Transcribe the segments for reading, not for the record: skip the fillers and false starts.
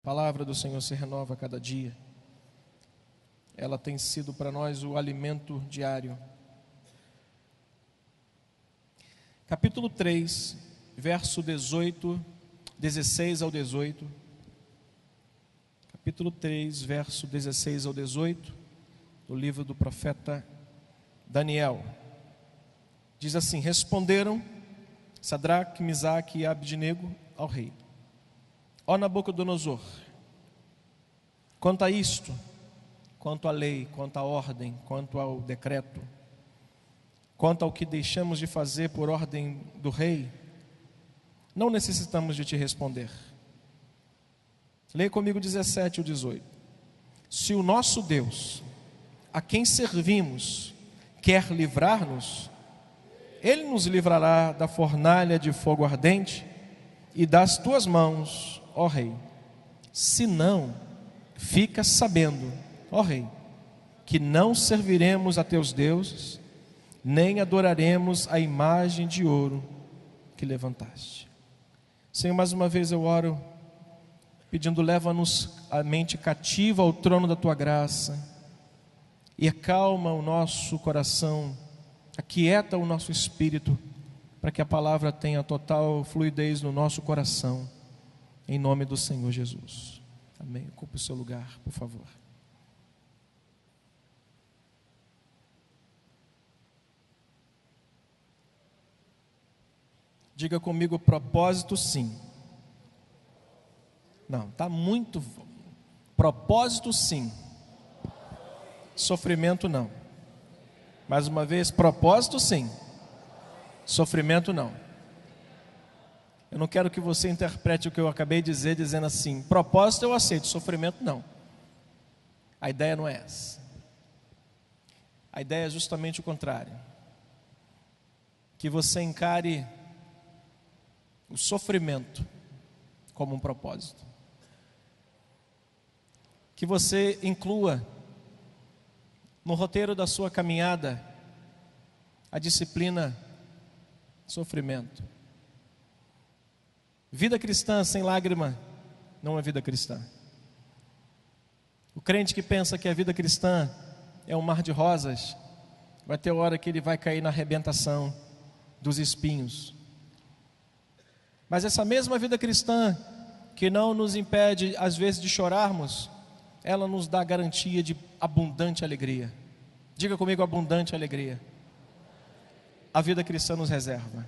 palavra do Senhor se renova a cada dia. Ela tem sido para nós o alimento diário. Capítulo 3, verso 16 ao 18. Capítulo 3, verso 16 ao 18, do livro do profeta Daniel. Diz assim: responderam Sadraque, Misaque e Abdenego ao rei: ó Nabucodonosor, quanto a isto, quanto à lei, quanto à ordem, quanto ao decreto, quanto ao que deixamos de fazer por ordem do rei, não necessitamos de te responder. Leia comigo 17 e 18. Se o nosso Deus, a quem servimos, quer livrar-nos, Ele nos livrará da fornalha de fogo ardente e das tuas mãos, ó rei. Se não, fica sabendo, ó rei, que não serviremos a teus deuses, nem adoraremos a imagem de ouro que levantaste. Senhor, mais uma vez eu oro, pedindo, leva-nos a mente cativa ao trono da tua graça e acalma o nosso coração, aquieta o nosso espírito, para que a palavra tenha total fluidez no nosso coração, em nome do Senhor Jesus. Amém. Ocupe o seu lugar, por favor. Diga comigo: propósito sim. Não, está muito. Propósito sim. Sofrimento não. Mais uma vez, propósito sim. Sofrimento não. Eu não quero que você interprete o que eu acabei de dizer dizendo assim: propósito eu aceito, sofrimento não. A ideia não é essa. A ideia é justamente o contrário. Que você encare o sofrimento como um propósito. Que você inclua no roteiro da sua caminhada a disciplina sofrimento. Vida cristã sem lágrima não é vida cristã. O crente que pensa que a vida cristã é um mar de rosas, vai ter hora que ele vai cair na arrebentação dos espinhos. Mas essa mesma vida cristã, que não nos impede às vezes de chorarmos, ela nos dá garantia de abundante alegria. Diga comigo: abundante alegria. A vida cristã nos reserva.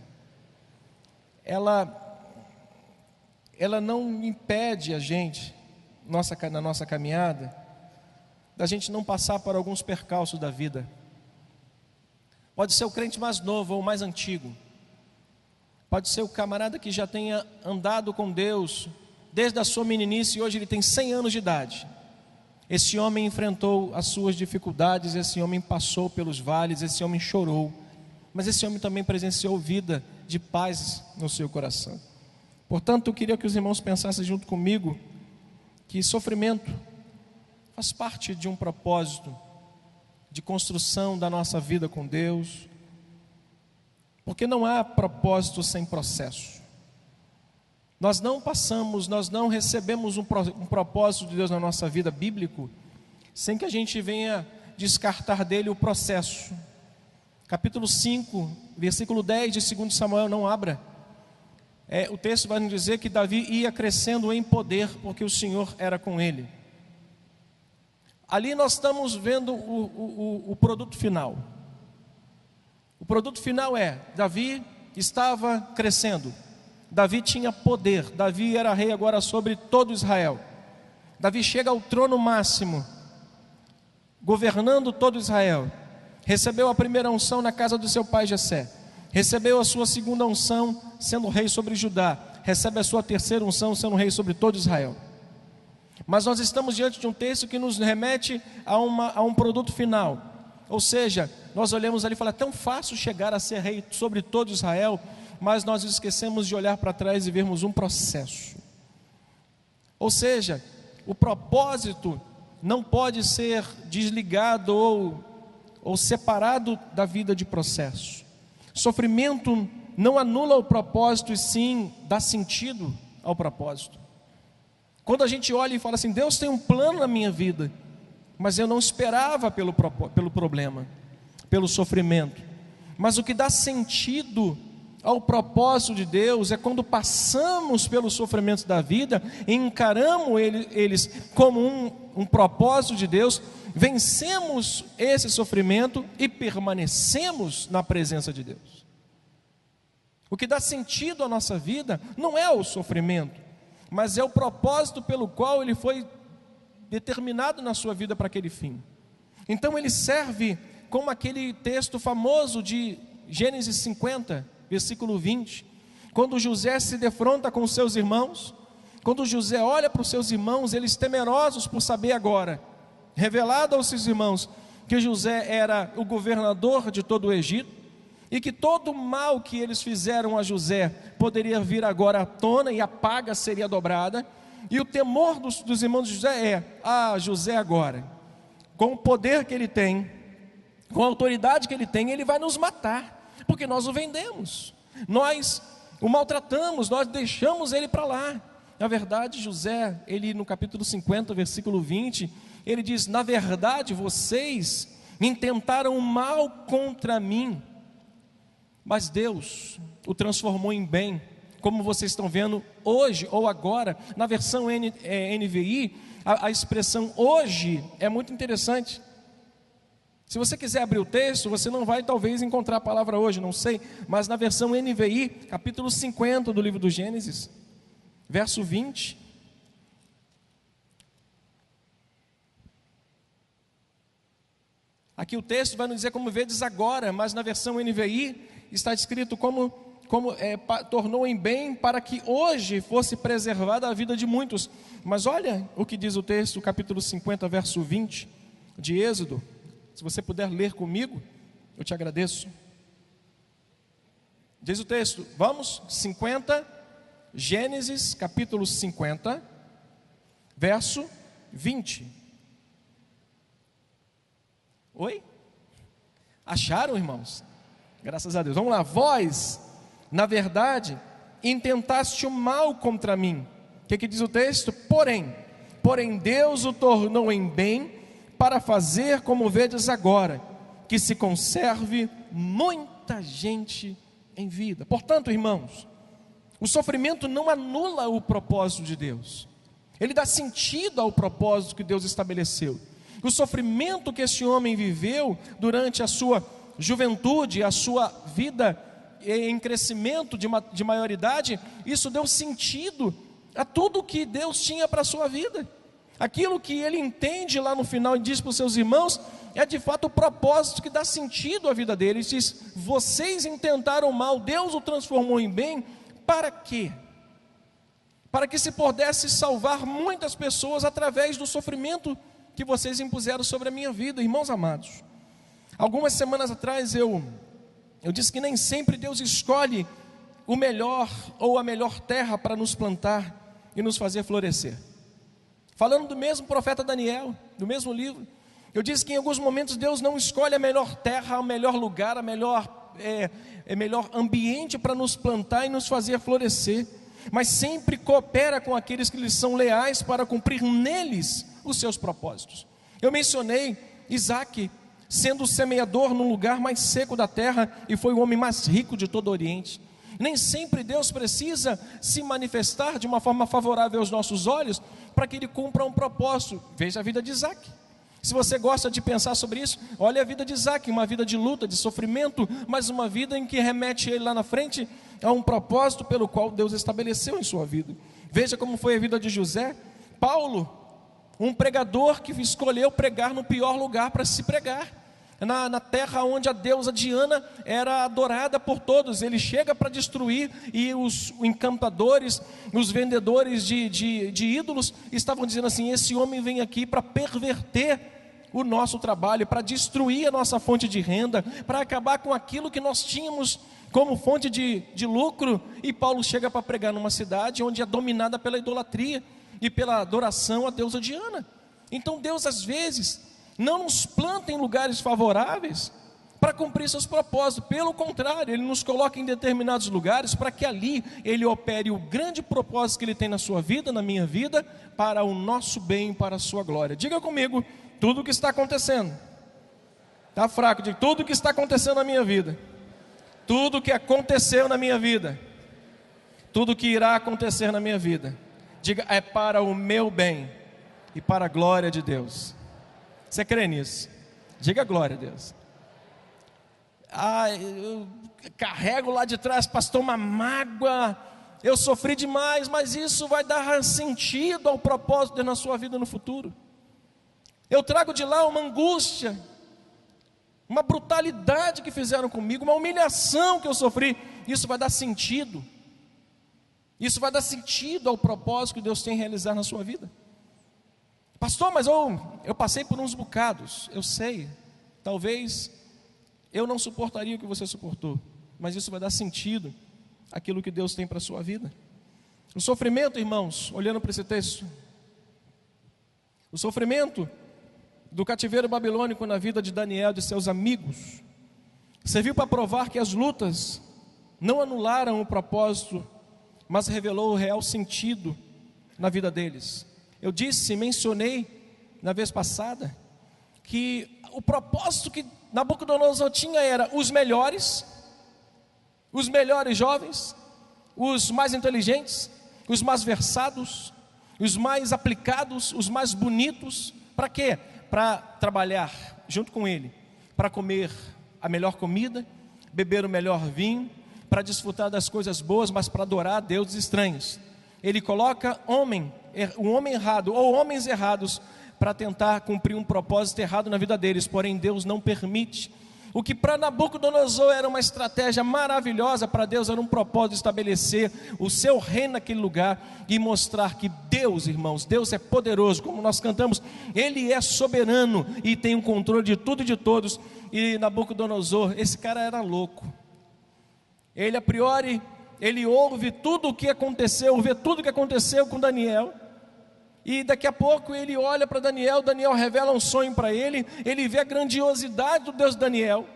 Ela não impede a gente, na nossa caminhada, da gente não passar por alguns percalços da vida. Pode ser o crente mais novo ou mais antigo. Pode ser o camarada que já tenha andado com Deus desde a sua meninice e hoje ele tem 100 anos de idade. Esse homem enfrentou as suas dificuldades, esse homem passou pelos vales, esse homem chorou. Mas esse homem também presenciou vida de paz no seu coração. Portanto, eu queria que os irmãos pensassem junto comigo que sofrimento faz parte de um propósito de construção da nossa vida com Deus, porque não há propósito sem processo. Nós não recebemos um propósito de Deus na nossa vida bíblico sem que a gente venha descartar dele o processo. Capítulo 5, versículo 10 de 2 Samuel, não abra. O texto vai nos dizer que Davi ia crescendo em poder, porque o Senhor era com ele. Ali nós estamos vendo o produto final. O produto final Davi estava crescendo. Davi tinha poder. Davi era rei agora sobre todo Israel. Davi chega ao trono máximo, governando todo Israel. Recebeu a primeira unção na casa do seu pai Jessé. Recebeu a sua segunda unção sendo rei sobre Judá. Recebe a sua terceira unção sendo rei sobre todo Israel. Mas nós estamos diante de um texto que nos remete a um produto final. Ou seja, nós olhamos ali e falamos: é tão fácil chegar a ser rei sobre todo Israel, mas nós esquecemos de olhar para trás e vermos um processo. Ou seja, o propósito não pode ser desligado ou separado da vida de processo. Sofrimento não anula o propósito, e sim dá sentido ao propósito. Quando a gente olha e fala assim, Deus tem um plano na minha vida, mas eu não esperava pelo problema, pelo sofrimento. Mas o que dá sentido ao propósito de Deus é quando passamos pelos sofrimentos da vida e encaramos eles como um propósito de Deus, vencemos esse sofrimento e permanecemos na presença de Deus. O que dá sentido à nossa vida não é o sofrimento, mas é o propósito pelo qual ele foi determinado na sua vida para aquele fim. Então ele serve como aquele texto famoso de Gênesis 50, versículo 20, quando José se defronta com seus irmãos, quando José olha para os seus irmãos, eles temerosos por saber agora, revelado aos seus irmãos, que José era o governador de todo o Egito, e que todo o mal que eles fizeram a José poderia vir agora à tona e a paga seria dobrada. E o temor dos irmãos de José é, José agora, com o poder que ele tem, com a autoridade que ele tem, ele vai nos matar, porque nós o vendemos, nós o maltratamos, nós deixamos ele para lá. Na verdade, José, ele no capítulo 50, versículo 20, ele diz, na verdade vocês intentaram mal contra mim, mas Deus o transformou em bem, como vocês estão vendo hoje ou agora. Na versão NVI, a expressão hoje é muito interessante. Se você quiser abrir o texto, você não vai talvez encontrar a palavra hoje, não sei, mas na versão NVI, capítulo 50 do livro do Gênesis, verso 20, aqui o texto vai nos dizer como vedes agora, mas na versão NVI está escrito como tornou em bem para que hoje fosse preservada a vida de muitos. Mas olha o que diz o texto, capítulo 50, verso 20 de Êxodo. Se você puder ler comigo, eu te agradeço. Diz o texto, vamos, 50, Gênesis capítulo 50, verso 20. Oi? Acharam, irmãos? Graças a Deus. Vamos lá. Vós, na verdade, intentaste o mal contra mim. O que diz o texto? Porém Deus o tornou em bem para fazer como vedes agora, que se conserve muita gente em vida. Portanto, irmãos, o sofrimento não anula o propósito de Deus. Ele dá sentido ao propósito que Deus estabeleceu. O sofrimento que esse homem viveu durante a sua juventude, a sua vida em crescimento de maioridade, isso deu sentido a tudo que Deus tinha para a sua vida. Aquilo que ele entende lá no final e diz para os seus irmãos, é de fato o propósito que dá sentido à vida dele. Ele diz, vocês intentaram mal, Deus o transformou em bem, para quê? Para que se pudesse salvar muitas pessoas através do sofrimento que vocês impuseram sobre a minha vida. Irmãos amados, algumas semanas atrás eu disse que nem sempre Deus escolhe o melhor ou a melhor terra para nos plantar e nos fazer florescer. Falando do mesmo profeta Daniel, do mesmo livro, eu disse que em alguns momentos Deus não escolhe a melhor terra, o melhor lugar, a melhor ambiente para nos plantar e nos fazer florescer, mas sempre coopera com aqueles que lhes são leais para cumprir neles os seus propósitos. Eu mencionei Isaac sendo o semeador no lugar mais seco da terra e foi o homem mais rico de todo o Oriente. Nem sempre Deus precisa se manifestar de uma forma favorável aos nossos olhos para que Ele cumpra um propósito. Veja a vida de Isaac. Se você gosta de pensar sobre isso, olha a vida de Isaac, uma vida de luta, de sofrimento, mas uma vida em que remete ele lá na frente a um propósito pelo qual Deus estabeleceu em sua vida. Veja como foi a vida de José. Paulo, um pregador que escolheu pregar no pior lugar para se pregar. Na terra onde a deusa Diana era adorada por todos. Ele chega para destruir, e os encantadores, os vendedores de ídolos estavam dizendo assim, esse homem vem aqui para perverter o nosso trabalho, para destruir a nossa fonte de renda, para acabar com aquilo que nós tínhamos como fonte de lucro. E Paulo chega para pregar numa cidade onde é dominada pela idolatria e pela adoração à deusa Diana. Então Deus às vezes não nos planta em lugares favoráveis para cumprir seus propósitos. Pelo contrário, Ele nos coloca em determinados lugares para que ali Ele opere o grande propósito que Ele tem na sua vida, na minha vida, para o nosso bem, para a sua glória. Diga comigo, tudo o que está acontecendo. Está fraco, diga, tudo o que está acontecendo na minha vida. Tudo o que aconteceu na minha vida. Tudo o que irá acontecer na minha vida. Diga, é para o meu bem e para a glória de Deus. Você crê nisso? Diga glória a Deus. Eu carrego lá de trás, pastor, uma mágoa, eu sofri demais, mas isso vai dar sentido ao propósito na sua vida no futuro. Eu trago de lá uma angústia, uma brutalidade que fizeram comigo, uma humilhação que eu sofri, isso vai dar sentido. Isso vai dar sentido ao propósito que Deus tem realizar na sua vida. Pastor, mas eu passei por uns bocados, eu sei, talvez eu não suportaria o que você suportou, mas isso vai dar sentido àquilo que Deus tem para a sua vida. O sofrimento, irmãos, olhando para esse texto, o sofrimento do cativeiro babilônico na vida de Daniel e de seus amigos, serviu para provar que as lutas não anularam o propósito, mas revelou o real sentido na vida deles. Eu mencionei na vez passada, que o propósito que Nabucodonosor tinha era os melhores jovens, os mais inteligentes, os mais versados, os mais aplicados, os mais bonitos. Para quê? Para trabalhar junto com ele, para comer a melhor comida, beber o melhor vinho, para desfrutar das coisas boas, mas para adorar a deuses estranhos. Ele coloca um homem errado ou homens errados para tentar cumprir um propósito errado na vida deles, porém Deus não permite. O que para Nabucodonosor era uma estratégia maravilhosa, para Deus era um propósito de estabelecer o seu reino naquele lugar e mostrar que Deus, irmãos, Deus é poderoso, como nós cantamos, Ele é soberano e tem o controle de tudo e de todos. E Nabucodonosor, esse cara era louco. Ele a priori, ele ouve tudo o que aconteceu, vê tudo o que aconteceu com Daniel. E daqui a pouco ele olha para Daniel, Daniel revela um sonho para ele, ele vê a grandiosidade do Deus de Daniel,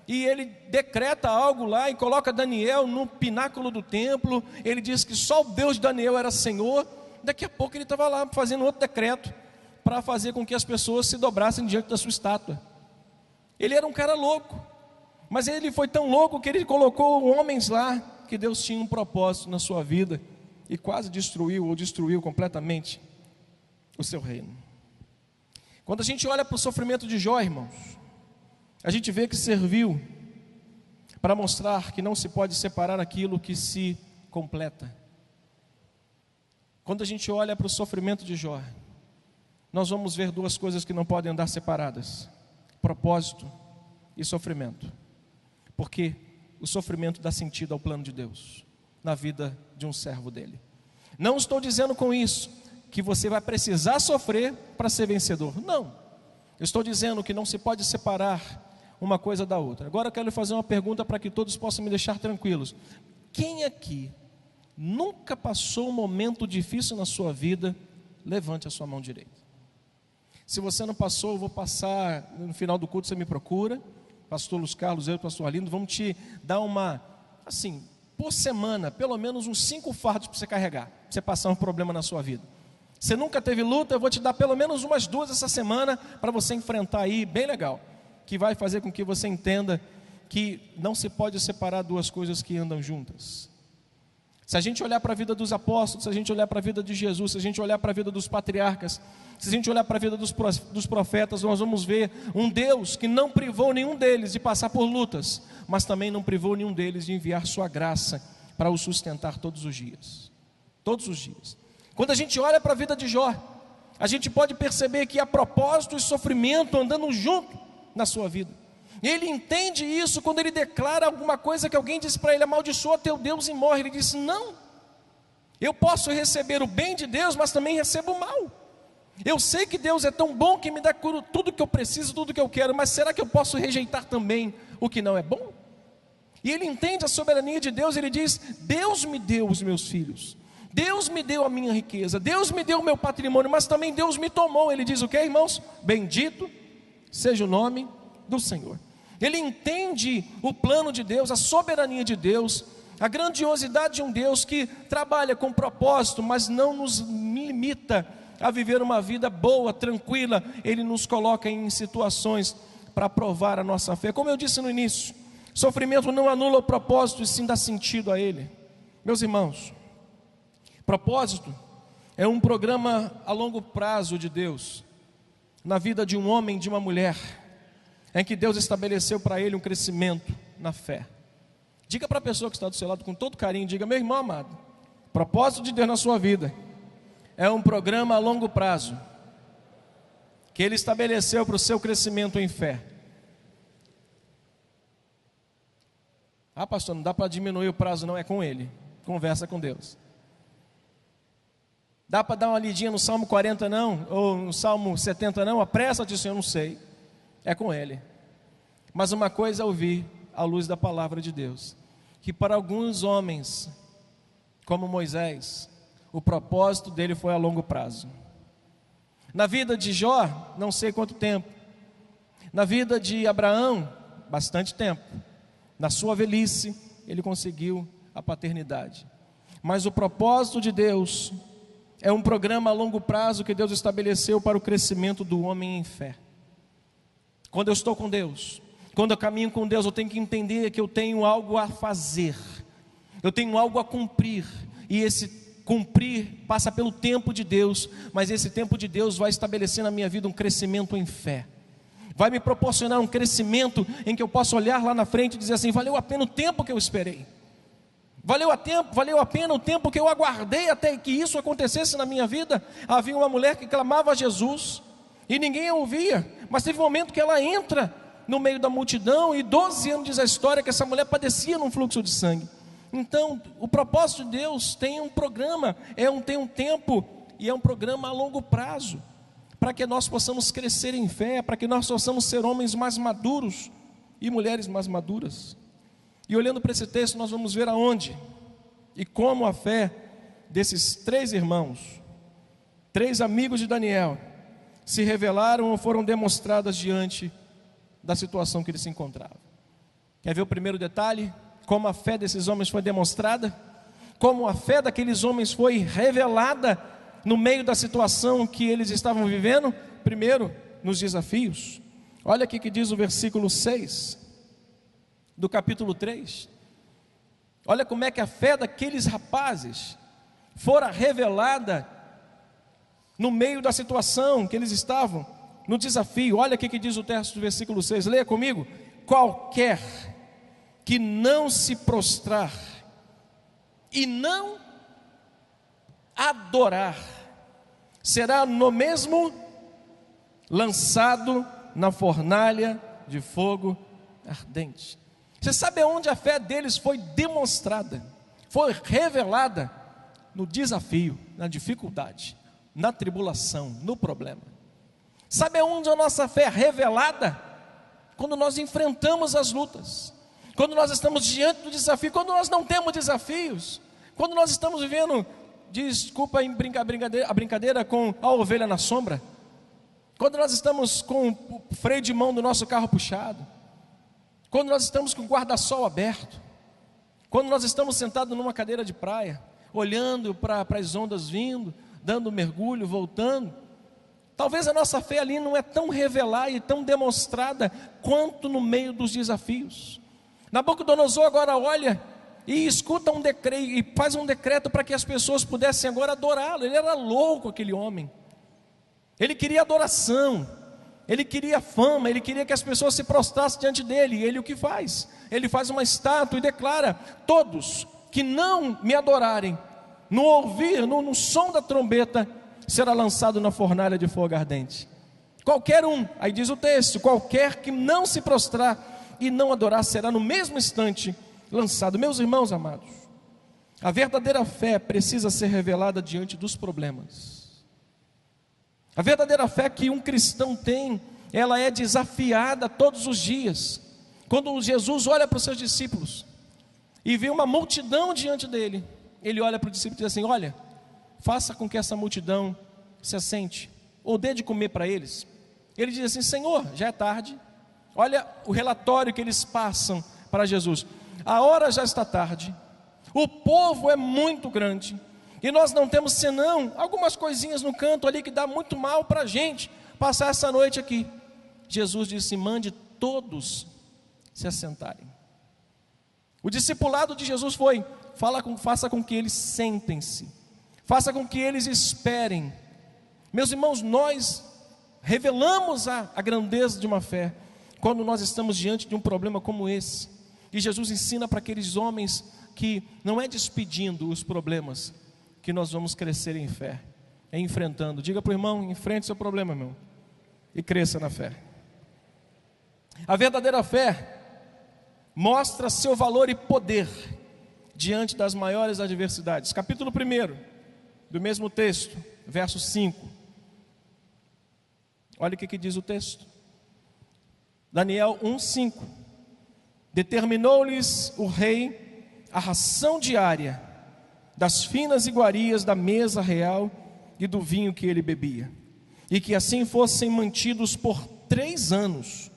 e ele decreta algo lá e coloca Daniel no pináculo do templo. Ele diz que só o Deus de Daniel era Senhor. Daqui a pouco ele estava lá fazendo outro decreto, para fazer com que as pessoas se dobrassem diante da sua estátua. Ele era um cara louco, mas ele foi tão louco que ele colocou homens lá, que Deus tinha um propósito na sua vida, e quase destruiu completamente o seu reino. Quando a gente olha para o sofrimento de Jó, irmãos, a gente vê que serviu para mostrar que não se pode separar aquilo que se completa. Quando a gente olha para o sofrimento de Jó, nós vamos ver duas coisas que não podem andar separadas: propósito e sofrimento. Porque o sofrimento dá sentido ao plano de Deus na vida de um servo dele. Não estou dizendo com isso que você vai precisar sofrer para ser vencedor. Não. Eu estou dizendo que não se pode separar uma coisa da outra. Agora eu quero lhe fazer uma pergunta para que todos possam me deixar tranquilos. Quem aqui nunca passou um momento difícil na sua vida? Levante a sua mão direita. Se você não passou, eu vou passar, no final do culto você me procura. Pastor Luiz Carlos, eu e o pastor Arlindo, vamos te dar por semana, pelo menos uns 5 fardos para você carregar, para você passar um problema na sua vida. Você nunca teve luta, eu vou te dar pelo menos umas 2 essa semana, para você enfrentar aí, bem legal, que vai fazer com que você entenda que não se pode separar duas coisas que andam juntas. Se a gente olhar para a vida dos apóstolos, se a gente olhar para a vida de Jesus, se a gente olhar para a vida dos patriarcas, se a gente olhar para a vida dos profetas, nós vamos ver um Deus que não privou nenhum deles de passar por lutas, mas também não privou nenhum deles de enviar sua graça para os sustentar todos os dias. Todos os dias. Quando a gente olha para a vida de Jó, a gente pode perceber que há propósito e sofrimento andando junto na sua vida. Ele entende isso quando ele declara alguma coisa que alguém disse para ele: amaldiçoa teu Deus e morre. Ele disse: não, eu posso receber o bem de Deus, mas também recebo o mal. Eu sei que Deus é tão bom que me dá tudo que eu preciso, tudo que eu quero, mas será que eu posso rejeitar também o que não é bom? E ele entende a soberania de Deus. Ele diz: Deus me deu os meus filhos, Deus me deu a minha riqueza, Deus me deu o meu patrimônio, mas também Deus me tomou. Ele diz o que, irmãos? Bendito seja o nome do Senhor. Ele entende o plano de Deus, a soberania de Deus, a grandiosidade de um Deus que trabalha com propósito, mas não nos limita a viver uma vida boa, tranquila. Ele nos coloca em situações para provar a nossa fé. Como eu disse no início, sofrimento não anula o propósito, e sim dá sentido a ele. Meus irmãos, propósito é um programa a longo prazo de Deus na vida de um homem e de uma mulher, em que Deus estabeleceu para ele um crescimento na fé. Diga para a pessoa que está do seu lado com todo carinho, diga: meu irmão amado, propósito de Deus na sua vida é um programa a longo prazo, que Ele estabeleceu para o seu crescimento em fé. Ah, pastor, não dá para diminuir o prazo, não, é com Ele. Conversa com Deus. Dá para dar uma lidinha no Salmo 40 não? Ou no Salmo 70 não? Apressa-te, Senhor, não sei. É com Ele. Mas uma coisa é ouvir à luz da palavra de Deus, que para alguns homens, como Moisés, o propósito dele foi a longo prazo. Na vida de Jó, não sei quanto tempo. Na vida de Abraão, bastante tempo. Na sua velhice, ele conseguiu a paternidade. Mas o propósito de Deus é um programa a longo prazo que Deus estabeleceu para o crescimento do homem em fé. Quando eu estou com Deus, quando eu caminho com Deus, eu tenho que entender que eu tenho algo a fazer, eu tenho algo a cumprir, e esse cumprir passa pelo tempo de Deus, mas esse tempo de Deus vai estabelecer na minha vida um crescimento em fé, vai me proporcionar um crescimento em que eu possa olhar lá na frente e dizer assim: valeu a pena o tempo que eu esperei, valeu a pena o tempo que eu aguardei até que isso acontecesse na minha vida. Havia uma mulher que clamava a Jesus e ninguém a ouvia, mas teve um momento que ela entra no meio da multidão, e 12 anos diz a história que essa mulher padecia num fluxo de sangue. Então, o propósito de Deus tem um programa, tem um tempo, e é um programa a longo prazo, para que nós possamos crescer em fé, para que nós possamos ser homens mais maduros e mulheres mais maduras. E olhando para esse texto, nós vamos ver aonde e como a fé desses 3 irmãos, 3 amigos de Daniel, se revelaram ou foram demonstradas diante da situação que eles se encontravam. Quer ver o primeiro detalhe? Como a fé desses homens foi demonstrada, como a fé daqueles homens foi revelada no meio da situação que eles estavam vivendo. Primeiro, nos desafios. Olha aqui que diz o versículo 6 do capítulo 3. Olha como é que a fé daqueles rapazes fora revelada no meio da situação que eles estavam, no desafio. Olha aqui que diz o texto do versículo 6, leia comigo: qualquer que não se prostrar e não adorar, será no mesmo lançado na fornalha de fogo ardente. Você sabe aonde a fé deles foi demonstrada, foi revelada? No desafio, na dificuldade, na tribulação, no problema. Sabe aonde a nossa fé é revelada? Quando nós enfrentamos as lutas, quando nós estamos diante do desafio, quando nós não temos desafios, quando nós estamos vivendo, desculpa a brincadeira, com a ovelha na sombra, quando nós estamos com o freio de mão do nosso carro puxado, quando nós estamos com o guarda-sol aberto, quando nós estamos sentados numa cadeira de praia, olhando para as ondas vindo, dando um mergulho, voltando, talvez a nossa fé ali não é tão revelada e tão demonstrada quanto no meio dos desafios. Nabucodonosor agora olha e escuta um decreto, e faz um decreto para que as pessoas pudessem agora adorá-lo. Ele era louco, aquele homem. Ele queria adoração, ele queria fama, ele queria que as pessoas se prostrassem diante dele. E ele o que faz? Ele faz uma estátua e declara: todos que não me adorarem, no ouvir, no som da trombeta, será lançado na fornalha de fogo ardente. Qualquer um, aí diz o texto, qualquer que não se prostrar e não adorar, será no mesmo instante lançado. Meus irmãos amados, a verdadeira fé precisa ser revelada diante dos problemas. A verdadeira fé que um cristão tem, ela é desafiada todos os dias. Quando Jesus olha para os seus discípulos e vê uma multidão diante dele, ele olha para o discípulo e diz assim: olha, faça com que essa multidão se assente, ou dê de comer para eles. Ele diz assim: Senhor, já é tarde, Olha o relatório que eles passam para Jesus. A hora já está tarde, o povo é muito grande, e nós não temos senão algumas coisinhas no canto ali que dá muito mal para a gente passar essa noite aqui. Jesus disse: mande todos se assentarem. O discipulado de Jesus foi: faça com que eles sentem-se, faça com que eles esperem. Meus irmãos, nós revelamos a grandeza de uma fé quando nós estamos diante de um problema como esse. E Jesus ensina para aqueles homens que não é despedindo os problemas que nós vamos crescer em fé, é enfrentando. Diga para o irmão: enfrente seu problema, irmão, e cresça na fé. A verdadeira fé mostra seu valor e poder diante das maiores adversidades. Capítulo 1 do mesmo texto, verso 5. Olha o que diz o texto. Daniel 1:5. Determinou-lhes o rei a ração diária das finas iguarias da mesa real e do vinho que ele bebia, e que assim fossem mantidos por 3 anos,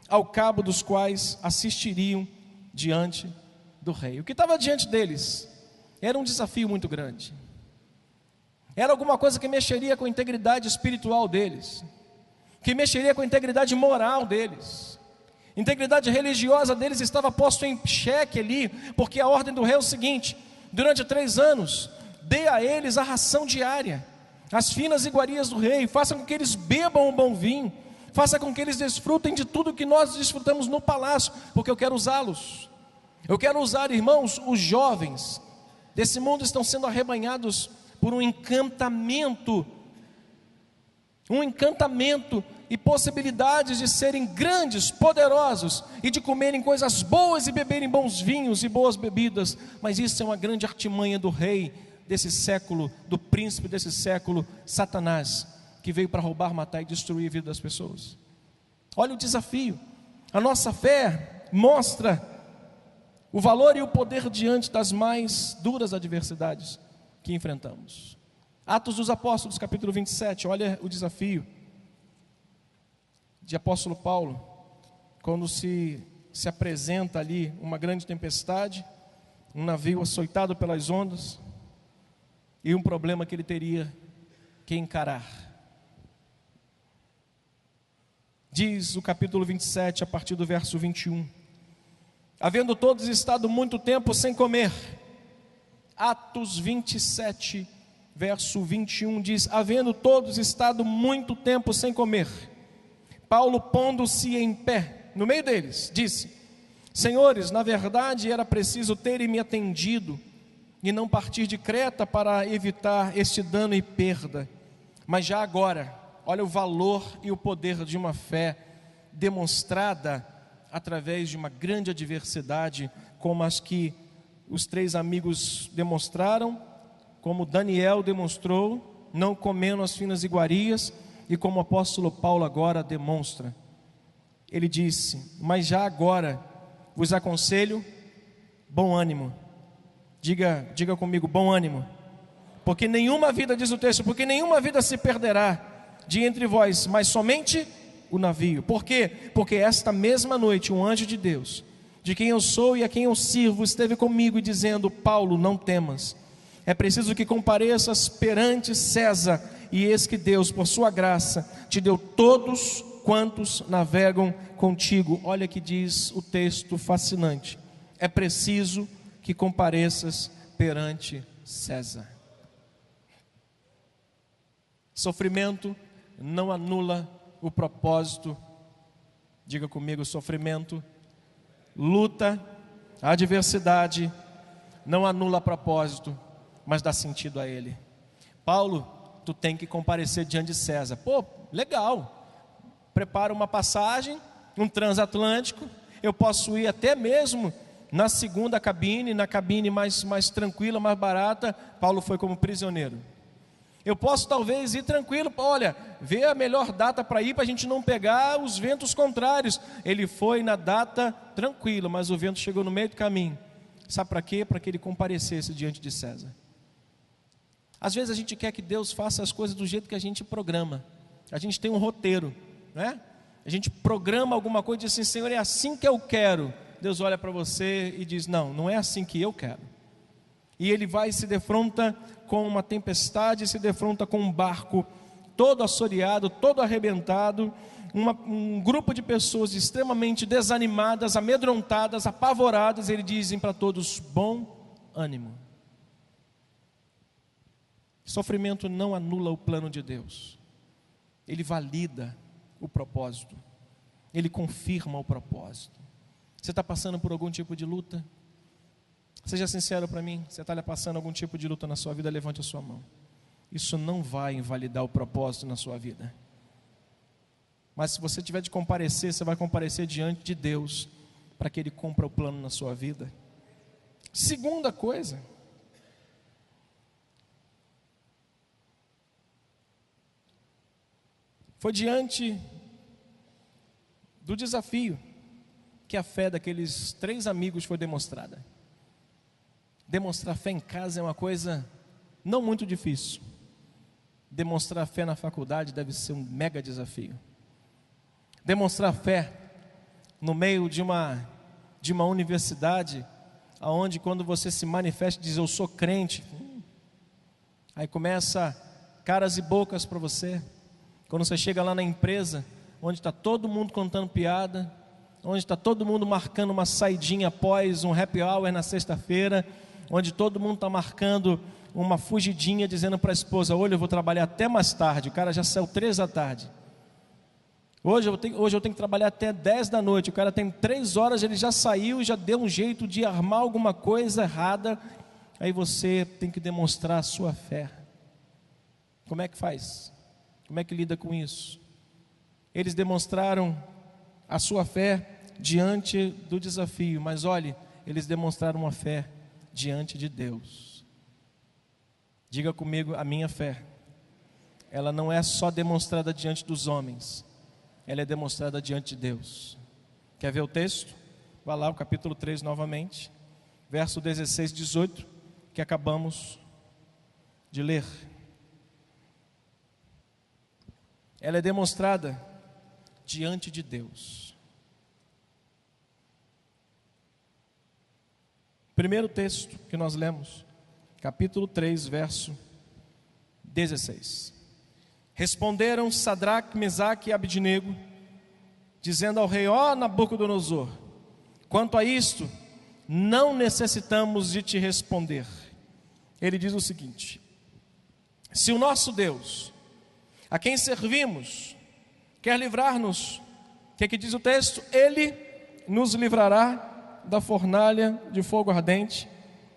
ao cabo dos quais assistiriam diante do rei. O que estava diante deles era um desafio muito grande, era alguma coisa que mexeria com a integridade espiritual deles, que mexeria com a integridade moral deles. A integridade religiosa deles estava posta em xeque ali, porque a ordem do rei é o seguinte: durante 3 anos, dê a eles a ração diária, as finas iguarias do rei, faça com que eles bebam o bom vinho, faça com que eles desfrutem de tudo que nós desfrutamos no palácio, porque eu quero usá-los. Eu quero usar, irmãos, os jovens desse mundo estão sendo arrebanhados por um encantamento e possibilidades de serem grandes, poderosos, e de comerem coisas boas e beberem bons vinhos e boas bebidas. Mas isso é uma grande artimanha do rei desse século, do príncipe desse século, Satanás, que veio para roubar, matar e destruir a vida das pessoas. Olha o desafio. A nossa fé mostra o valor e o poder diante das mais duras adversidades que enfrentamos. Atos dos Apóstolos, capítulo 27, olha o desafio de apóstolo Paulo, quando se apresenta ali uma grande tempestade, um navio açoitado pelas ondas, e um problema que ele teria que encarar. Diz o capítulo 27, a partir do verso 21. Havendo todos estado muito tempo sem comer. Atos 27, verso 21 diz: havendo todos estado muito tempo sem comer, Paulo, pondo-se em pé no meio deles, disse: senhores, na verdade era preciso terem me atendido e não partir de Creta para evitar este dano e perda. Mas já agora, olha o valor e o poder de uma fé demonstrada através de uma grande adversidade, como as que os 3 amigos demonstraram, como Daniel demonstrou, não comendo as finas iguarias, e como o apóstolo Paulo agora demonstra. Ele disse: mas já agora vos aconselho bom ânimo. Diga comigo: bom ânimo. Porque nenhuma vida, diz o texto, porque nenhuma vida se perderá de entre vós, mas somente o navio. Por quê? Porque esta mesma noite um anjo de Deus, de quem eu sou e a quem eu sirvo, esteve comigo e dizendo: Paulo, não temas, é preciso que compareças perante César, e eis que Deus, por sua graça, te deu todos quantos navegam contigo. Olha que diz o texto fascinante: é preciso que compareças perante César. Sofrimento não anula o propósito. Diga comigo: sofrimento, luta, adversidade não anula propósito, mas dá sentido a ele. Paulo, tu tem que comparecer diante de César. Pô, legal, prepara uma passagem, um transatlântico, eu posso ir até mesmo na segunda cabine, na cabine mais tranquila, mais barata. Paulo foi como prisioneiro. Eu posso talvez ir tranquilo, olha, ver a melhor data para ir, para a gente não pegar os ventos contrários. Ele foi na data tranquila, mas o vento chegou no meio do caminho. Sabe para quê? Para que ele comparecesse diante de César. Às vezes a gente quer que Deus faça as coisas do jeito que a gente programa. A gente tem um roteiro, né? A gente programa alguma coisa e diz assim: Senhor, é assim que eu quero. Deus olha para você e diz: não, não é assim que eu quero. E Ele vai e se defronta com uma tempestade, se defronta com um barco todo assoreado, todo arrebentado, um grupo de pessoas extremamente desanimadas, amedrontadas, apavoradas. Ele diz para todos: bom ânimo. Sofrimento não anula o plano de Deus. Ele valida o propósito. Ele confirma o propósito. Você está passando por algum tipo de luta? Seja sincero para mim. Você está passando algum tipo de luta na sua vida? Levante a sua mão. Isso não vai invalidar o propósito na sua vida. Mas se você tiver de comparecer, você vai comparecer diante de Deus, para que Ele cumpra o plano na sua vida. Segunda coisa, foi diante do desafio que a fé daqueles 3 amigos foi demonstrada. Demonstrar fé em casa é uma coisa não muito difícil. Demonstrar fé na faculdade deve ser um mega desafio. Demonstrar fé no meio de uma universidade, aonde quando você se manifesta e diz: eu sou crente, aí começa caras e bocas para você. Quando você chega lá na empresa, onde está todo mundo contando piada, onde está todo mundo marcando uma saidinha após um happy hour na sexta-feira, onde todo mundo está marcando uma fugidinha, dizendo para a esposa: olha, eu vou trabalhar até mais tarde. O cara já saiu 3 da tarde. Hoje eu tenho que trabalhar até 10 da noite. O cara tem 3 horas, ele já saiu, já deu um jeito de armar alguma coisa errada. Aí você tem que demonstrar a sua fé. Como é que faz? Como é que lida com isso? Eles demonstraram a sua fé diante do desafio, mas olhe, eles demonstraram uma fé diante de Deus. Diga comigo: a minha fé, ela não é só demonstrada diante dos homens, ela é demonstrada diante de Deus. Quer ver o texto? Vá lá, o capítulo 3 novamente, verso 16 e 18, que acabamos de ler. Ela é demonstrada diante de Deus. Primeiro texto que nós lemos, capítulo 3, verso 16. Responderam Sadraque, Mesaque e Abidnego, dizendo ao rei: ó Nabucodonosor, quanto a isto, não necessitamos de te responder. Ele diz o seguinte: se o nosso Deus, a quem servimos, quer livrar-nos, o que diz o texto? Ele nos livrará da fornalha de fogo ardente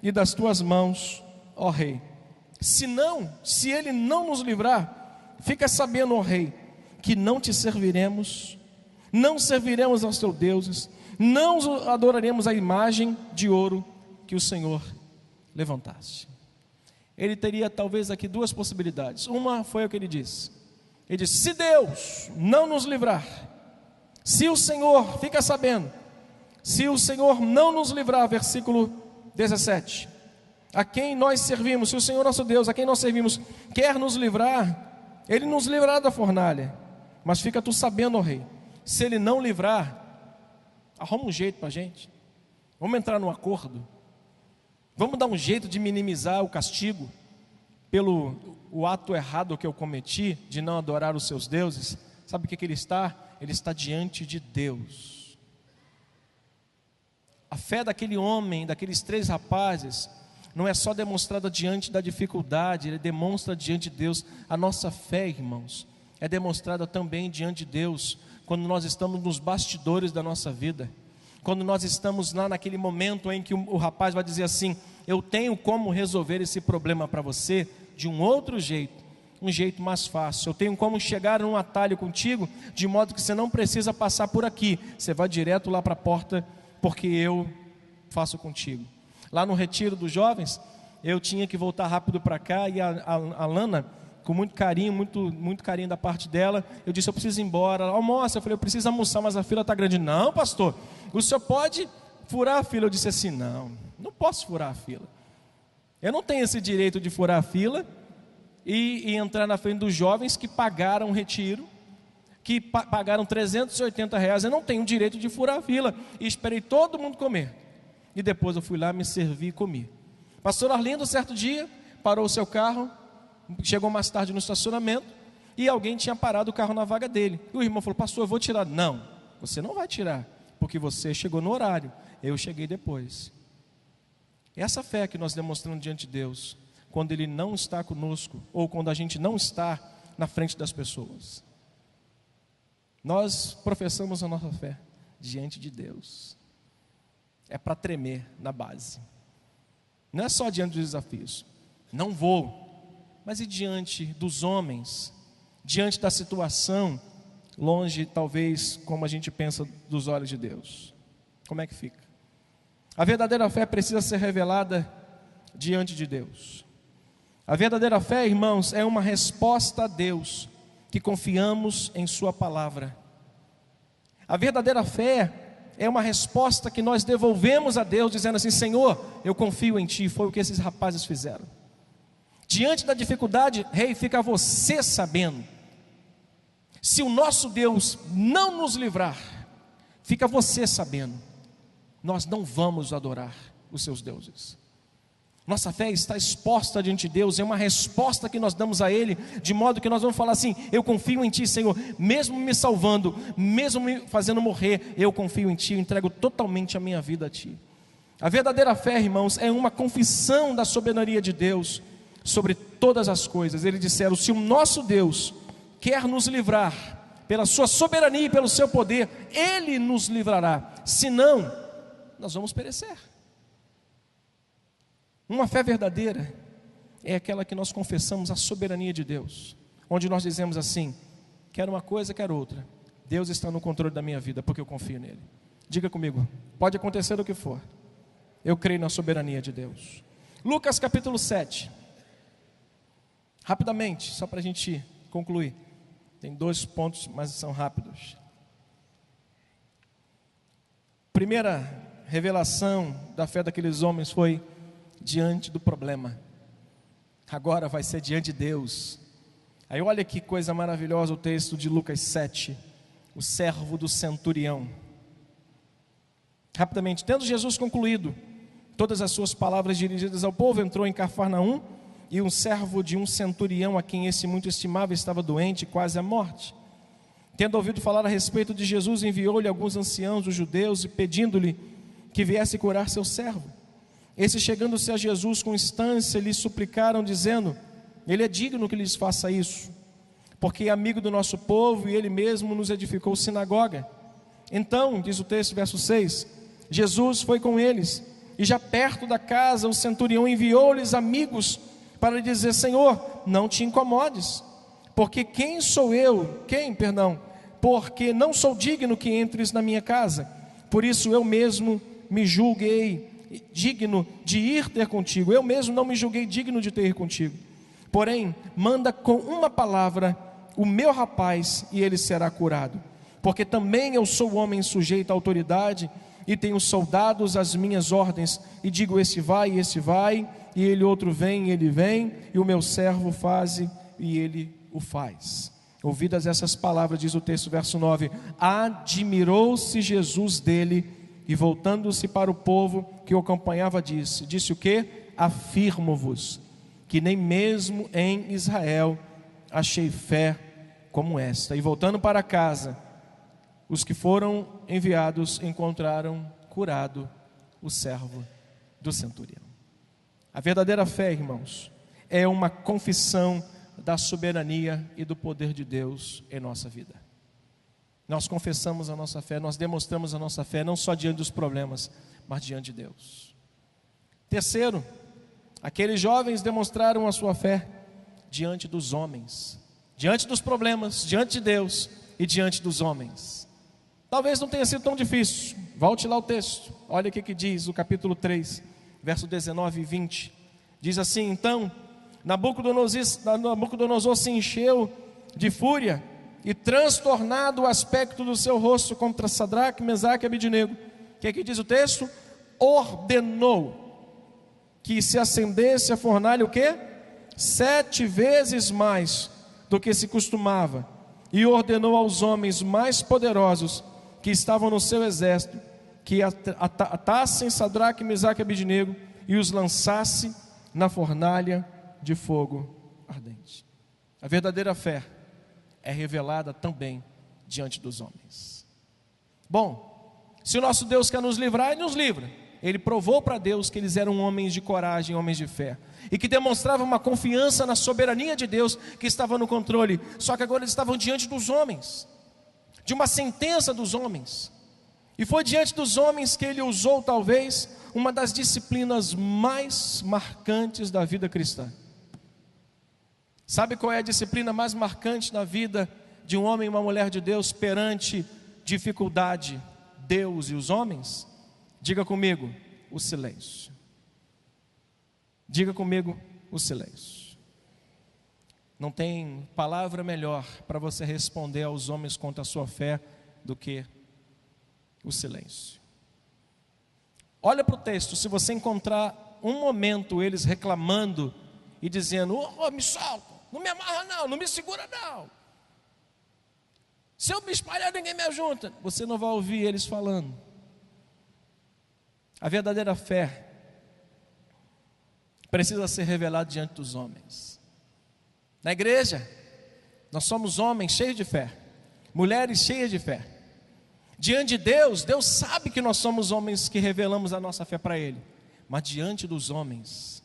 e das tuas mãos, ó rei. Se ele não nos livrar, fica sabendo, ó rei, que não te serviremos, não serviremos aos teus deuses, não adoraremos a imagem de ouro que o Senhor levantasse. Ele teria talvez aqui 2 possibilidades. Uma foi o que ele disse. Ele disse: se Deus não nos livrar, se o Senhor, fica sabendo, se o Senhor não nos livrar, versículo 17, a quem nós servimos, se o Senhor nosso Deus, a quem nós servimos, quer nos livrar, Ele nos livrará da fornalha. Mas fica tu sabendo, ó rei, se Ele não livrar, arruma um jeito para a gente, vamos entrar num acordo, vamos dar um jeito de minimizar o castigo pelo o ato errado que eu cometi, de não adorar os seus deuses. Sabe o que ele está? Ele está diante de Deus. A fé daquele homem, daqueles 3 rapazes, não é só demonstrada diante da dificuldade, ele demonstra diante de Deus. A nossa fé, irmãos, é demonstrada também diante de Deus, quando nós estamos nos bastidores da nossa vida, quando nós estamos lá naquele momento em que o rapaz vai dizer assim: eu tenho como resolver esse problema para você de um outro jeito, um jeito mais fácil. Eu tenho como chegar num atalho contigo, de modo que você não precisa passar por aqui, você vai direto lá para a porta, porque eu faço contigo. Lá no retiro dos jovens, eu tinha que voltar rápido para cá, e a Lana, com muito carinho, muito carinho da parte dela, eu disse: eu preciso ir embora. Ela: almoça. Eu falei: eu preciso almoçar, mas a fila está grande. Não, pastor, o senhor pode furar a fila. Eu disse assim: não posso furar a fila. Eu não tenho esse direito de furar a fila e entrar na frente dos jovens que pagaram o retiro, que pagaram R$380, eu não tenho o direito de furar a fila. E esperei todo mundo comer. E depois eu fui lá, me servi e comi. Pastor Arlindo, certo dia, parou o seu carro, chegou mais tarde no estacionamento, e alguém tinha parado o carro na vaga dele. E o irmão falou: pastor, eu vou tirar. Não, você não vai tirar, porque você chegou no horário, eu cheguei depois. Essa fé que nós demonstramos diante de Deus, quando Ele não está conosco, ou quando a gente não está na frente das pessoas. Nós professamos a nossa fé diante de Deus. É para tremer na base. Não é só diante dos desafios. Não vou. Mas e diante dos homens? Diante da situação, longe talvez como a gente pensa dos olhos de Deus. Como é que fica? A verdadeira fé precisa ser revelada diante de Deus. A verdadeira fé, irmãos, é uma resposta a Deus, que confiamos em sua palavra. A verdadeira fé é uma resposta que nós devolvemos a Deus, dizendo assim: Senhor, eu confio em Ti. Foi o que esses rapazes fizeram. Diante da dificuldade, rei, fica você sabendo. Se o nosso Deus não nos livrar, fica você sabendo, nós não vamos adorar os seus deuses. Nossa fé está exposta diante de Deus, é uma resposta que nós damos a Ele, de modo que nós vamos falar assim: eu confio em Ti, Senhor, mesmo me salvando, mesmo me fazendo morrer, eu confio em Ti, eu entrego totalmente a minha vida a Ti. A verdadeira fé, irmãos, é uma confissão da soberania de Deus sobre todas as coisas. Eles disseram: se o nosso Deus quer nos livrar, pela sua soberania e pelo seu poder, Ele nos livrará, senão, nós vamos perecer. Uma fé verdadeira é aquela que nós confessamos a soberania de Deus, onde nós dizemos assim: quero uma coisa, quero outra, Deus está no controle da minha vida, porque eu confio nele. Diga comigo: pode acontecer o que for, eu creio na soberania de Deus. Lucas capítulo 7, rapidamente, só para a gente concluir, tem 2 pontos, mas são rápidos. Primeira revelação da fé daqueles homens foi diante do problema. Agora vai ser diante de Deus. Aí olha que coisa maravilhosa o texto de Lucas 7, o servo do centurião. Rapidamente: tendo Jesus concluído todas as suas palavras dirigidas ao povo, entrou em Cafarnaum, e um servo de um centurião, a quem esse muito estimava, estava doente, quase à morte. Tendo ouvido falar a respeito de Jesus, enviou-lhe alguns anciãos dos judeus, e pedindo-lhe que viesse curar seu servo. Esses, chegando-se a Jesus com instância, lhe suplicaram, dizendo: Ele é digno que lhes faça isso, porque é amigo do nosso povo, e Ele mesmo nos edificou sinagoga. Então, diz o texto, verso 6, Jesus foi com eles, e já perto da casa, o centurião enviou-lhes amigos, para lhe dizer: Senhor, não te incomodes, porque porque não sou digno que entres na minha casa, por isso eu mesmo me julguei digno de ir ter contigo. Eu mesmo não me julguei digno de ter contigo. Porém, manda com uma palavra o meu rapaz, e ele será curado. Porque também eu sou homem sujeito à autoridade, e tenho soldados às minhas ordens, e digo: esse vai, e ele outro vem, e ele vem, e o meu servo faz, e ele o faz. Ouvidas essas palavras, diz o texto, verso 9, admirou-se Jesus dele, e voltando-se para o povo que o acompanhava, disse o quê? Afirmo-vos, que nem mesmo em Israel achei fé como esta. E voltando para casa, os que foram enviados encontraram curado o servo do centurião. A verdadeira fé, irmãos, é uma confissão da soberania e do poder de Deus em nossa vida. Nós confessamos a nossa fé, nós demonstramos a nossa fé, não só diante dos problemas, mas diante de Deus. Terceiro, aqueles jovens demonstraram a sua fé diante dos homens, diante dos problemas, diante de Deus e diante dos homens. Talvez não tenha sido tão difícil. Volte lá o texto, olha o que diz o capítulo 3, verso 19 e 20. Diz assim: então Nabucodonosor se encheu de fúria, e transtornado o aspecto do seu rosto contra Sadraque, Mesaque e Abidnego. O que diz o texto? Ordenou que se acendesse a fornalha o quê? 7 vezes mais do que se costumava, e ordenou aos homens mais poderosos que estavam no seu exército que atassem Sadraque, Mesaque e Abednego e os lançasse na fornalha de fogo ardente. A verdadeira fé é revelada também diante dos homens. Bom, se o nosso Deus quer nos livrar, Ele nos livra. Ele provou para Deus que eles eram homens de coragem, homens de fé, e que demonstravam uma confiança na soberania de Deus que estava no controle. Só que agora eles estavam diante dos homens, de uma sentença dos homens. E foi diante dos homens que Ele usou talvez uma das disciplinas mais marcantes da vida cristã. Sabe qual é a disciplina mais marcante na vida de um homem e uma mulher de Deus perante dificuldade, Deus e os homens? Diga comigo, o silêncio. Diga comigo, o silêncio. Não tem palavra melhor para você responder aos homens contra a sua fé do que o silêncio. Olha para o texto, se você encontrar um momento eles reclamando e dizendo: me solta, não me amarra não, não me segura não. Se eu me espalhar ninguém me ajunta. Você não vai ouvir eles falando. A verdadeira fé precisa ser revelada diante dos homens. Na igreja, nós somos homens cheios de fé, mulheres cheias de fé. Diante de Deus, Deus sabe que nós somos homens que revelamos a nossa fé para Ele. Mas diante dos homens,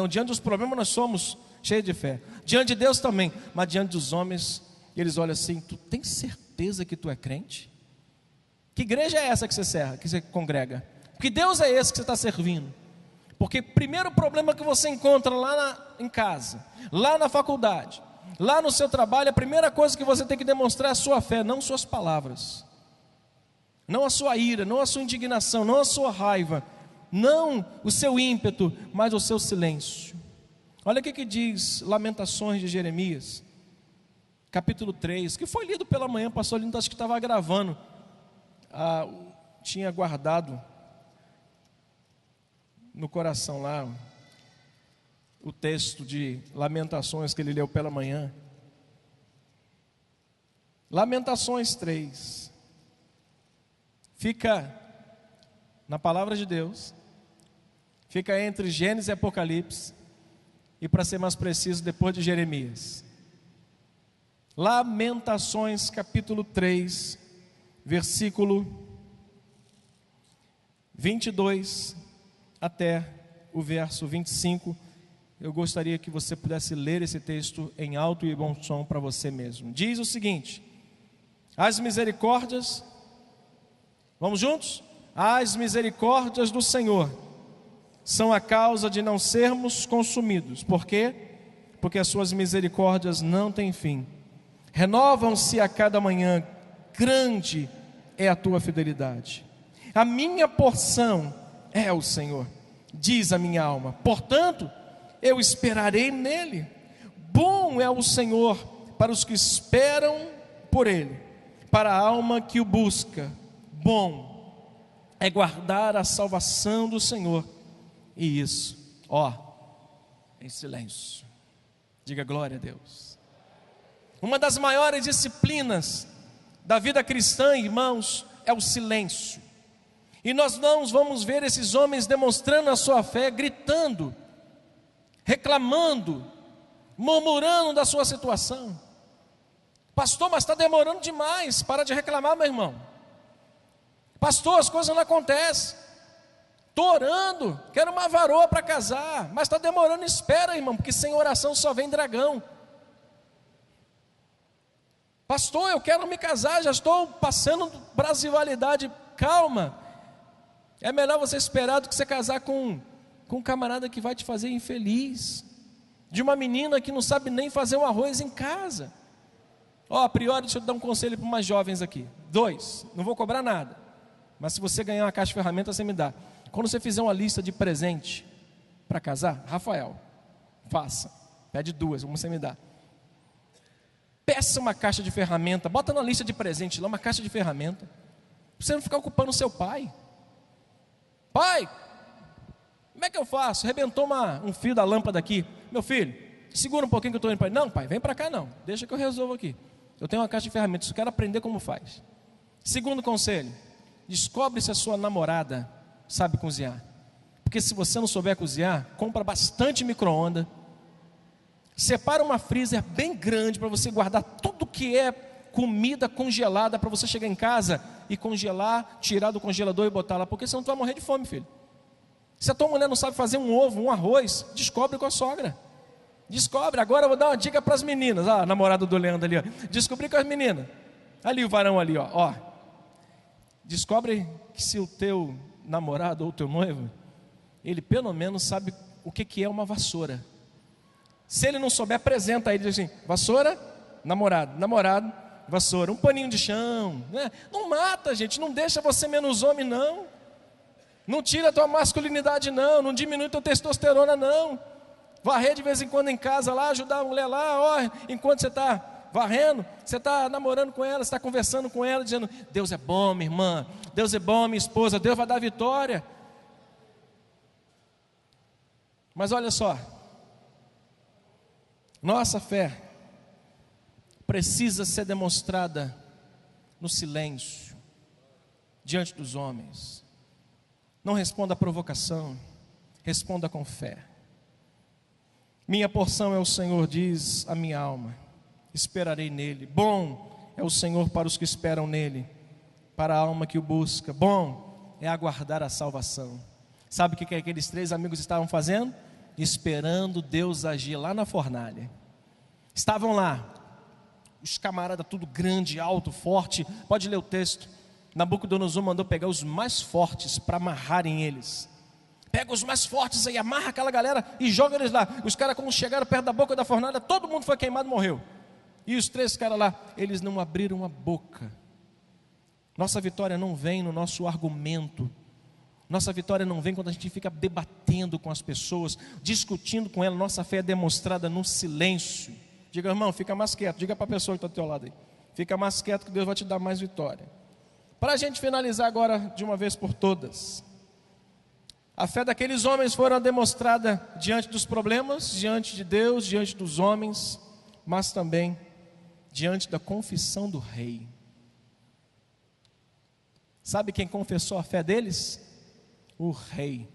diante dos problemas nós somos cheios de fé. Diante de Deus também, mas diante dos homens, eles olham assim: tu tem certeza que tu é crente? Que igreja é essa que você congrega? Que Deus é esse que você está servindo? Porque primeiro problema que você encontra lá em casa, lá na faculdade, lá no seu trabalho, a primeira coisa que você tem que demonstrar é a sua fé, não suas palavras, não a sua ira, não a sua indignação, não a sua raiva, não o seu ímpeto, mas o seu silêncio. Olha o que diz Lamentações de Jeremias, capítulo 3, que foi lido pela manhã. Pastor Lindo acho que estava gravando, tinha guardado no coração lá o texto de Lamentações que ele leu pela manhã. Lamentações 3 fica na palavra de Deus, fica entre Gênesis e Apocalipse, e para ser mais preciso, depois de Jeremias. Lamentações capítulo 3, versículo 22 até o verso 25. Eu gostaria que você pudesse ler esse texto em alto e bom som para você mesmo. Diz o seguinte: as misericórdias, vamos juntos? As misericórdias do Senhor são a causa de não sermos consumidos. Por quê? Porque as suas misericórdias não têm fim, renovam-se a cada manhã, grande é a tua fidelidade. A minha porção é o Senhor, diz a minha alma, portanto eu esperarei nele. Bom é o Senhor para os que esperam por ele, para a alma que o busca. Bom é guardar a salvação do Senhor, e isso, em silêncio. Diga glória a Deus. Uma das maiores disciplinas da vida cristã, irmãos, é o silêncio. E nós não vamos ver esses homens demonstrando a sua fé, gritando, reclamando, murmurando da sua situação. Pastor, mas está demorando demais. Para de reclamar, meu irmão. Pastor, as coisas não acontecem. Estou orando, quero uma varoa para casar, mas está demorando. Espera, irmão, porque sem oração só vem dragão. Pastor, eu quero me casar, já estou passando brasilidade. Calma, é melhor você esperar do que você casar com um camarada que vai te fazer infeliz, de uma menina que não sabe nem fazer um arroz em casa. A priori, deixa eu dar um conselho para umas jovens aqui. 2, não vou cobrar nada, mas se você ganhar uma caixa de ferramentas, você me dá. Quando você fizer uma lista de presente para casar, Rafael, faça, pede 2, uma você me dá. Peça uma caixa de ferramenta, bota na lista de presente lá uma caixa de ferramenta, para você não ficar ocupando o seu pai. Pai, como é que eu faço? Arrebentou um fio da lâmpada aqui. Meu filho, segura um pouquinho que eu estou indo para ele. Não, pai, vem para cá não, deixa que eu resolvo aqui. Eu tenho uma caixa de ferramentas, eu quero aprender como faz. Segundo conselho, descobre se a sua namorada sabe cozinhar. Porque se você não souber cozinhar, compra bastante micro-ondas. Separa uma freezer bem grande para você guardar tudo que é comida congelada, para você chegar em casa e congelar, tirar do congelador e botar lá, porque senão tu vai morrer de fome, filho. Se a tua mulher não sabe fazer um ovo, um arroz, descobre com a sogra. Descobre. Agora eu vou dar uma dica para as meninas. Ah, a namorada do Leandro ali, ó. Descobri com as meninas. Ali o varão ali, ó. Descobre que se o teu namorado ou o teu noivo, ele pelo menos sabe o que é uma vassoura. Se ele não souber, apresenta aí, diz assim: vassoura, namorado, vassoura, um paninho de chão, né? Não mata, gente, não deixa você menos homem, não. Não tira a tua masculinidade, não diminui a tua testosterona, não. Varrer de vez em quando em casa lá, ajudar a mulher lá, ó, enquanto você está varrendo, você está namorando com ela, você está conversando com ela, dizendo: Deus é bom, minha irmã, Deus é bom, minha esposa, Deus vai dar vitória. Mas olha só, nossa fé precisa ser demonstrada no silêncio, diante dos homens. Não responda à provocação, responda com fé. Minha porção é o Senhor, diz a minha alma, esperarei nele. Bom é o Senhor para os que esperam nele, para a alma que o busca. Bom é aguardar a salvação. Sabe o que aqueles 3 amigos estavam fazendo? Esperando Deus agir lá na fornalha. Estavam lá, os camaradas tudo grande, alto, forte. Pode ler o texto. Nabucodonosor mandou pegar os mais fortes para amarrarem eles. Pega os mais fortes aí, amarra aquela galera e joga eles lá. Os caras, quando chegaram perto da boca da fornalha, todo mundo foi queimado e morreu. E os 3 caras lá, eles não abriram a boca. Nossa vitória não vem no nosso argumento. Nossa vitória não vem quando a gente fica debatendo com as pessoas, discutindo com elas. Nossa fé é demonstrada no silêncio. Diga, irmão, fica mais quieto. Diga para a pessoa que está ao teu lado aí: fica mais quieto que Deus vai te dar mais vitória. Para a gente finalizar agora de uma vez por todas, a fé daqueles homens foi demonstrada diante dos problemas, diante de Deus, diante dos homens, mas também diante da confissão do rei. Sabe quem confessou a fé deles? O rei.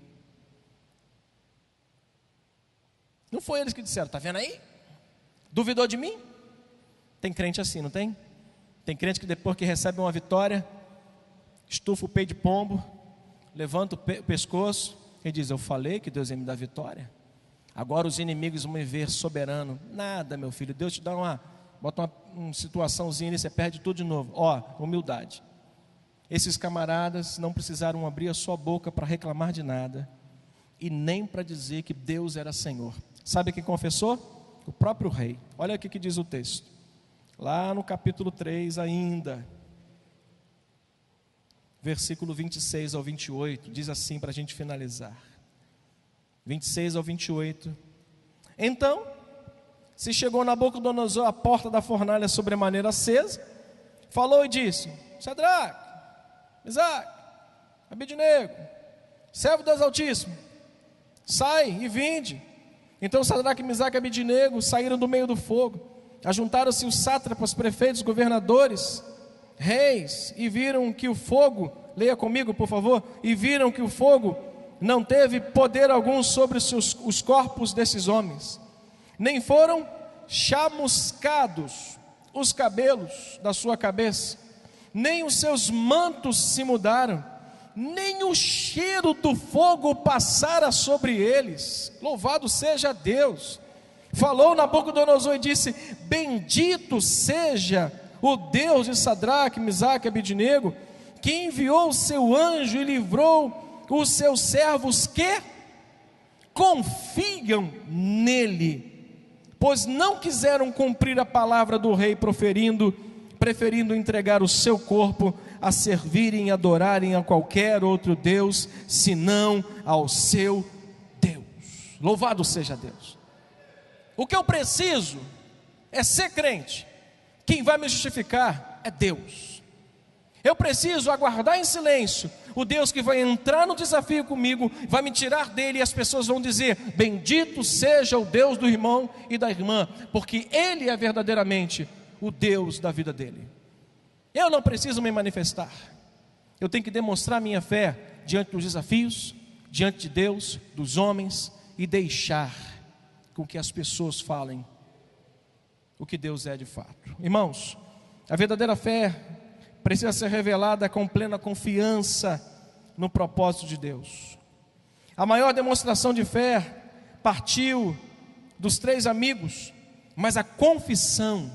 Não foi eles que disseram: está vendo aí? Duvidou de mim? Tem crente assim, não tem? Tem crente que depois que recebe uma vitória, estufa o peito de pombo, levanta o pescoço e diz: eu falei que Deus ia me dar vitória, agora os inimigos vão me ver soberano. Nada, meu filho, Deus te dá bota uma situaçãozinha e você perde tudo de novo. Humildade. Esses camaradas não precisaram abrir a sua boca para reclamar de nada, e nem para dizer que Deus era Senhor. Sabe quem confessou? O próprio rei. Olha aqui que diz o texto, lá no capítulo 3 ainda, versículo 26 ao 28, diz assim para a gente finalizar, 26 ao 28. Então se chegou Nabucodonosor à porta da fornalha sobremaneira acesa, falou e disse: Sadraque, Misaque, Abednego, servo do Deus Altíssimo, sai e vinde. Então Sadraque, Misaque e Abednego saíram do meio do fogo. Ajuntaram-se os sátrapas, prefeitos, governadores, reis, e viram que o fogo, leia comigo por favor, e viram que o fogo não teve poder algum sobre os corpos desses homens, nem foram chamuscados os cabelos da sua cabeça, nem os seus mantos se mudaram, nem o cheiro do fogo passara sobre eles. Louvado seja Deus. Falou Nabucodonosor e disse: bendito seja o Deus de Sadraque, Misaque e Abednego, que enviou o seu anjo e livrou os seus servos que confiam nele, pois não quiseram cumprir a palavra do rei, preferindo entregar o seu corpo a servirem e adorarem a qualquer outro Deus, senão ao seu Deus. Louvado seja Deus. O que eu preciso é ser crente. Quem vai me justificar é Deus. Eu preciso aguardar em silêncio o Deus que vai entrar no desafio comigo, vai me tirar dele, e as pessoas vão dizer: bendito seja o Deus do irmão e da irmã, porque Ele é verdadeiramente o Deus da vida dele. Eu não preciso me manifestar. Eu tenho que demonstrar minha fé diante dos desafios, diante de Deus, dos homens, e deixar com que as pessoas falem o que Deus é de fato. Irmãos, a verdadeira fé precisa ser revelada com plena confiança no propósito de Deus. A maior demonstração de fé partiu dos 3 amigos, mas a confissão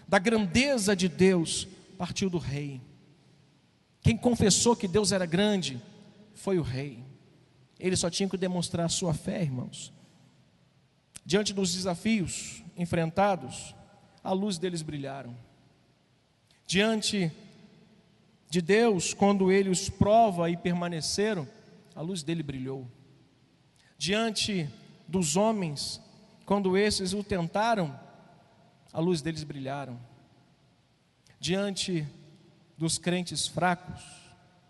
da grandeza de Deus partiu do rei. Quem confessou que Deus era grande foi o rei. Ele só tinha que demonstrar a sua fé, irmãos. Diante dos desafios enfrentados, a luz deles brilharam. Diante de Deus, quando Ele os prova e permaneceram, a luz dele brilhou. Diante dos homens, quando esses o tentaram, a luz deles brilharam. Diante dos crentes fracos,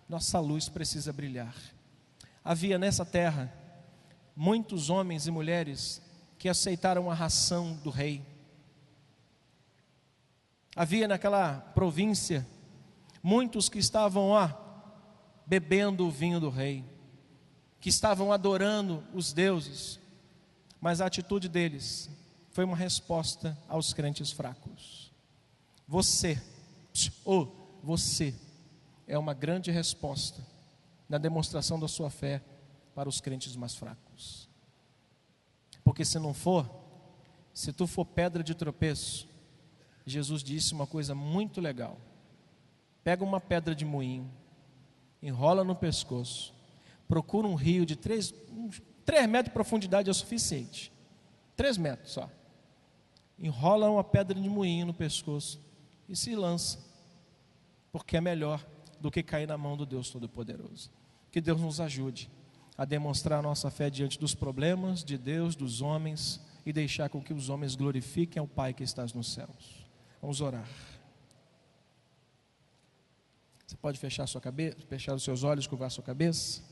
nossa luz precisa brilhar. Havia nessa terra muitos homens e mulheres que aceitaram a ração do rei. Havia naquela província muitos que estavam bebendo o vinho do rei, que estavam adorando os deuses, mas a atitude deles foi uma resposta aos crentes fracos. Você é uma grande resposta na demonstração da sua fé para os crentes mais fracos. Porque se tu for pedra de tropeço, Jesus disse uma coisa muito legal: pega uma pedra de moinho, enrola no pescoço, procura um rio de 3 metros de profundidade é o suficiente, 3 metros só, enrola uma pedra de moinho no pescoço e se lança, porque é melhor do que cair na mão do Deus Todo-Poderoso. Que Deus nos ajude a demonstrar a nossa fé diante dos problemas de Deus, dos homens, e deixar com que os homens glorifiquem ao Pai que estás nos céus. Vamos orar. Você pode fechar sua cabeça, fechar os seus olhos, curvar sua cabeça.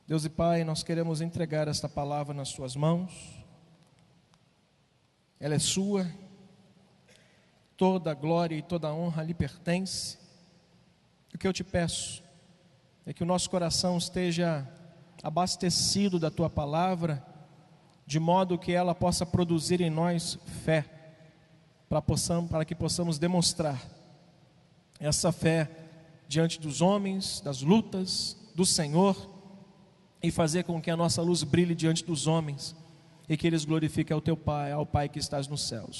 Deus e Pai, nós queremos entregar esta palavra nas suas mãos. Ela é sua, toda a glória e toda a honra lhe pertence. O que eu te peço é que o nosso coração esteja abastecido da tua palavra, de modo que ela possa produzir em nós fé, para que possamos demonstrar essa fé diante dos homens, das lutas do Senhor, e fazer com que a nossa luz brilhe diante dos homens, e que eles glorifiquem ao teu Pai, ao Pai que estás nos céus.